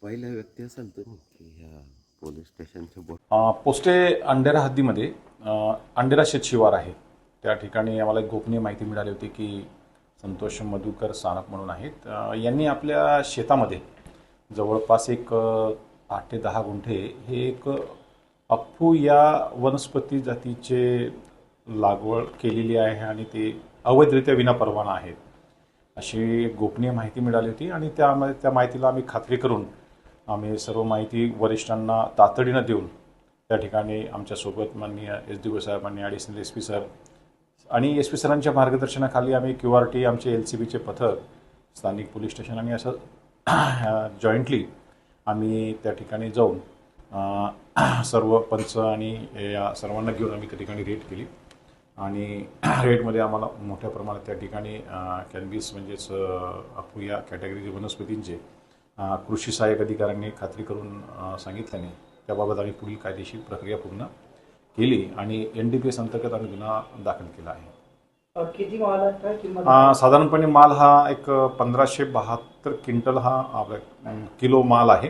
पहिला व्यक्ती असेल तर की ह्या पोलीस स्टेशनच्या पोस्टे अंडेरा हद्दीमध्ये अंडेरा शेतशिवार आहे. त्या ठिकाणी आम्हाला एक गोपनीय माहिती मिळाली होती की संतोष मधुकर सानप म्हणून आहेत. यांनी आपल्या शेतामध्ये जवळपास एक 8 ते 10 गुंठे हे एक अप्पू या वनस्पती जातीचे लागवड केलेली आहे आणि ते अवैधरित्या विनापरवाना आहेत अशी एक गोपनीय माहिती मिळाली होती. आणि त्या माहितीला आम्ही खात्री करून आम्ही सर्व माहिती वरिष्ठांना तातडीनं देऊन त्या ठिकाणी आमच्यासोबत माननीय SD साहेबांनी, ॲडिशनल SP सर आणि SP सरांच्या मार्गदर्शनाखाली आम्ही QRT आमचे LCBचे पथक, स्थानिक पोलीस स्टेशन आणि असं जॉईंटली आम्ही त्या ठिकाणी जाऊन सर्व पंच आणि या सर्वांना घेऊन आम्ही त्या ठिकाणी रेड केली. आणि रेडमध्ये आम्हाला मोठ्या प्रमाणात त्या ठिकाणी कॅनबिस म्हणजेच अप्पू या कॅटेगरीचे वनस्पतींचे कृषी सहाय्यक अधिकाऱ्यांनी खात्री करून सांगितल्याने त्याबाबत आम्ही पुढील कायदेशीर प्रक्रिया पूर्ण केली आणि NDPS अंतर्गत आम्ही गुन्हा दाखल केला आहे. किती माल आहे? साधारणपणे माल हा एक 1572 क्विंटल हा आपला किलो माल आहे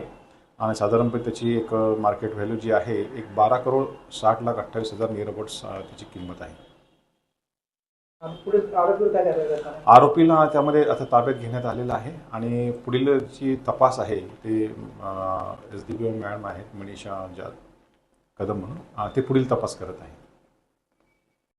आणि साधारणपणे त्याची एक मार्केट व्हॅल्यू जी आहे एक 12,60,28,000 निअरअबाउट्स त्याची किंमत आहे. आरोपीला त्यामध्ये आता ताब्यात घेण्यात आलेला आहे आणि पुढील जी तपास आहे ते SDPO मॅडम आहेत मनीषा कदम म्हणून ते पुढील तपास करत आहे.